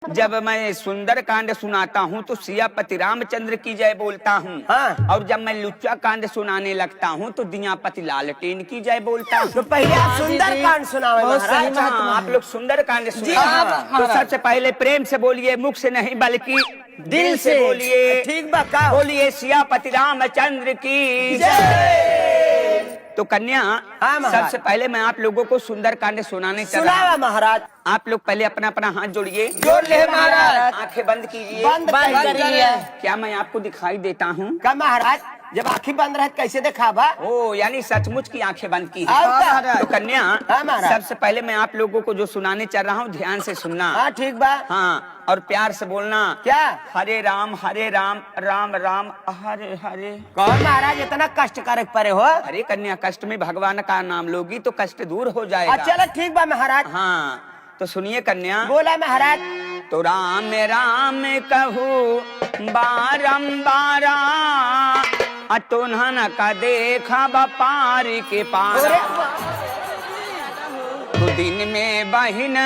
जब मैं सुंदर कांड सुनाता हूँ तो सियापति रामचंद्र की जय बोलता हूँ। हाँ। और जब मैं लुच्चा कांड सुनाने लगता हूँ तो दियापति लालटेन की जय बोलता हूँ। तो पहले आप सुंदर कांड सुनाओ महाराज। हाँ, आप लोग सुंदर कांड सुनिए। हाँ, तो सबसे पहले प्रेम से बोलिए, मुख से नहीं बल्कि दिल से बोलिए। ठीक बा का बोलिए सियापति रामचंद्र की जय। तो कन्या, हाँ, महाराज। सबसे पहले मैं आप लोगों को सुंदर कांड सुनाने चल रहा सुनावा हूँ। महाराज। आप लोग पहले अपना अपना हाथ जोड़िए। जोड़ ले महाराज। आंखें बंद कीजिए। बंद करिए। क्या मैं आपको दिखाई देता हूँ? का महाराज जब आँखें बंद रहे कैसे दिखावा? ओ, यानी सचमुच की आंखें बंद की हाँ, है। महाराज। तो कन्या, हाँ, महाराज। सबसे पहले मैं आप लोगों को जो सुनाने चल रहा हूँ ध्यान से सुनना। हाँ ठीक बा। हाँ, और प्यार से बोलना। क्या? हरे राम राम राम हरे हरे। कौन महाराज इतना कष्ट करे परे हो? अरे कन्या, कष्ट में भगवान का नाम लोगी तो कष्ट दूर हो जाएगा। चलो ठीक बा महाराज। हाँ, तो सुनिए कन्या। बोला महाराज। तो राम राम कहू बारंबारा, तुन्हन का देखा पार के पार। तो दिन में बहिन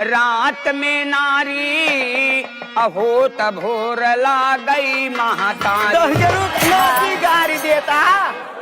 रात में नारी, अहो तभोर ला गई महातारी। तो जरूर नौकी गाड़ी देता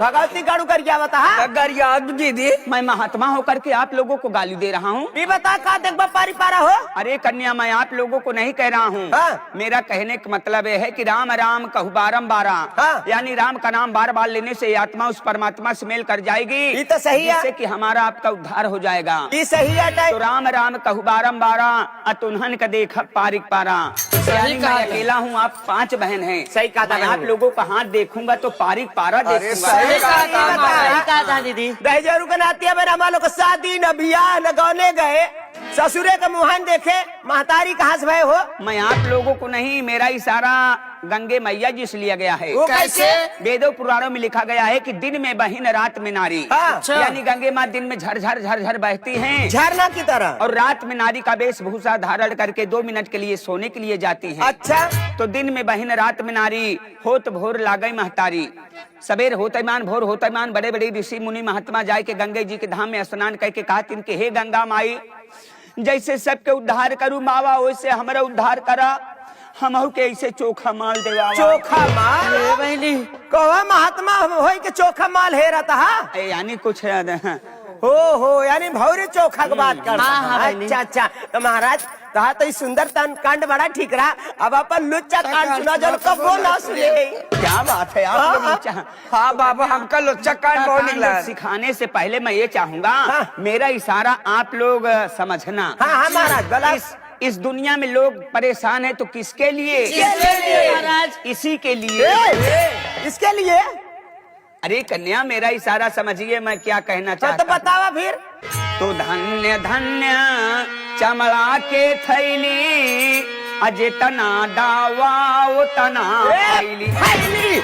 भगवती गाड़ू कर क्या बता? अगर याद दीदी, मैं महात्मा होकर के आप लोगों को गाली दे रहा हूँ। ये बता का देख पारी पारा हो? अरे कन्या, मैं आप लोगों को नहीं कह रहा हूँ। हाँ। मेरा कहने का मतलब यह है कि राम राम कहू बारंबारा। हाँ। यानी राम का नाम बार बार लेने से आत्मा उस परमात्मा से मेल कर जाएगी। ये तो सही है। जिससे कि हमारा आपका उद्धार हो जाएगा। ये सही है। तो राम राम कहू बारंबारा, अतुन्हन का देखा पारिक पारा। यानी मैं अकेला हूँ, आप 5 बहन हैं। सही कहा था। मैं आप लोगों का हाथ देखूंगा तो पारिक पारा देखूंगा। सही कहा था दीदी। दहेजरू का नातिया में हमारे लोग शादी न बियाह न गौने गए, ससुरे का मुहान देखे महतारी कहाँ से भय हो? मैं आप लोगों को नहीं, मेरा इशारा गंगे मैया जी से लिया गया है। वो कैसे? वेदों पुराणों में लिखा गया है कि दिन में बहिन रात में नारी। हाँ। यानी गंगे माँ दिन में झरझर झरझर बहती हैं झरना की तरह, और रात में नारी का वेशभूषा धारण करके 2 मिनट के लिए सोने के लिए जाती है। अच्छा। तो दिन में बहिन रात में नारी, होत भोर लागई महतारी। सवेर होते मान भोर होते मान बड़े बड़े ऋषि मुनि महात्मा जाए के गंगे जी के धाम में स्नान करके कहा तिनके, हे गंगा माई, जैसे सबके उद्धार करू मावा वैसे हमारा उद्धार करा, हमहू के ऐसे चोखा माल देवा। चोखा माल कहो महात्मा हो के चोखा माल है रहता है? यानी कुछ हो यानी भौरे चोखा की बात कर। अच्छा अच्छा। तो महाराज कहा तो सुंदर कांड बड़ा ठीक रहा। अब अपन लुच्चा कांड सुना जल कब बोला सुने। क्या बात है आप? हाँ बाबा, हमका लुच्चा कांड बहुत निकला। सिखाने से पहले मैं ये चाहूंगा, मेरा इशारा आप लोग समझना। हाँ महाराज बोला। इस दुनिया में लोग परेशान है तो किसके लिए? महाराज इसी के लिए। इसके लिए? अरे कन्या, मेरा इशारा समझिए, मैं क्या कहना चाहता तो बतावा फिर। तो धन्य धन्य चमड़ा के थैली, अजे तना डावा वो तना थैली।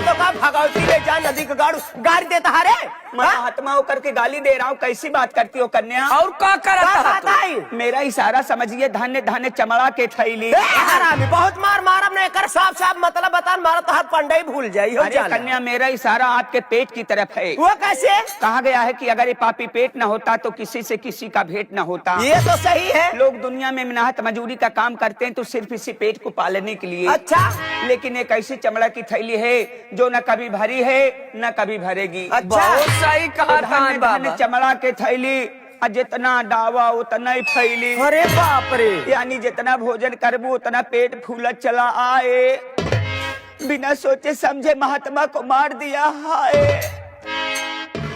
तो का भगवती ले जा नदी का गाड़ी देता है रे। मैं महात्मा होकर के गाली दे रहा हूँ, कैसी बात करती हो कन्या? और क्या करता है? मेरा इशारा समझिए, धन्य धन्य चमड़ा के थैली। बहुत मार मारब ने कर साफ साफ मतलब बता, मारा तो हाथ पंडे भूल जाई। अरे कन्या, मेरा इशारा आपके पेट की तरफ है। वो कैसे? कहा गया है कि अगर ये पापी पेट न होता तो किसी से किसी का भेंट न होता। ये तो सही है। लोग दुनिया में मेहनत मजदूरी का काम करते हैं तो सिर्फ इसी पेट को पालने के लिए। अच्छा। लेकिन एक ऐसी चमड़ा की थैली है जो न कभी भरी है न कभी भरेगी। अच्छा। सही कहा था बाबा। चमड़ा के थैली, जितना डावा उतना ही फैली। अरे बाप रे। यानी जितना भोजन करबू उतना पेट फूलत चला आए। बिना सोचे समझे महात्मा को मार दिया। हाय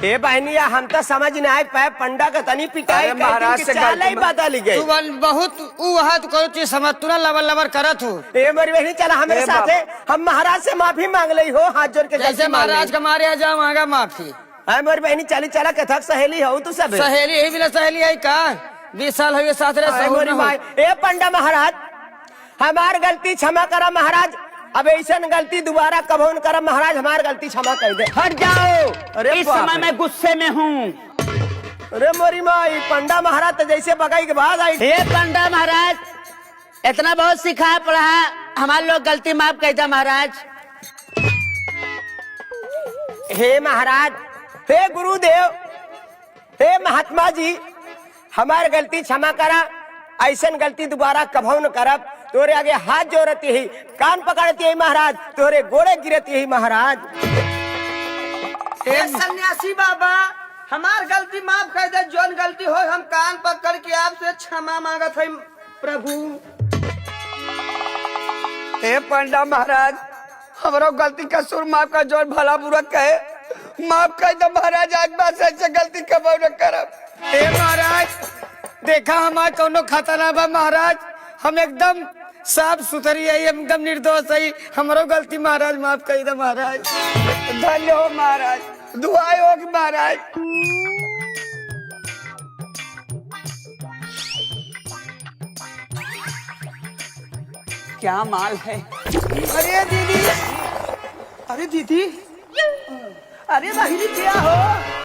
ए बहनिया, हम तो समझ नहीं आए पाए पंडा का तनी पिटाई महाराज से गलती बदल गई। बहुत हाथ करो समझ तू ना लबर लबर करत हो। ए मेरी बहनी चला हमारे साथ है। हम महाराज से माफी मांग ली हो, हाथ जोड़ के। जैसे महाराज का मारे जा मांगा माफी। मेरी बहनी चली चला कथक सहेली हो तू सब। सहेली यही बिना सहेली है का? 20 साल हुए साथ रहे। ए पंडा महाराज, हमार गलती क्षमा करा महाराज। अब ऐसा गलती दोबारा कब न करा महाराज, हमार गलती क्षमा कर दे। हट जाओ। अरे इस समय मैं गुस्से में हूँ। अरे मोरी माई, पंडा महाराज तो जैसे बगाई के बाद आई। हे पंडा महाराज, इतना बहुत सिखा पढ़ा, हमारे लोग गलती माफ कहता महाराज। हे महाराज, हे गुरुदेव, हे महात्मा जी, हमारी गलती क्षमा करा। ऐसा गलती दोबारा कभू न करब। तोरे आगे हाथ जोड़ती ही, कान पकड़ती है महाराज, तोरे गोड़े गिरती है महाराज। सन्यासी बाबा हमार गलती माफ कर दे, जोन गलती हो हम कान पकड़ के आपसे क्षमा मांगत है प्रभु। हे पंडा महाराज, हमारो गलती का सुर माफ कर, जो भला बुरा कहे माफ कर दो महाराज, आज बात से गलती कबो न करब। हे महाराज देखा हमार कोनो खाता ना बा महाराज, हम एकदम साफ सुथरी है, एकदम निर्दोष है, हमारो गलती महाराज माफ कर दे महाराज। धन्य हो महाराज, दुआएं हो महाराज। क्या माल है? अरे दीदी, अरे दीदी, अरे बहिनी क्या हो?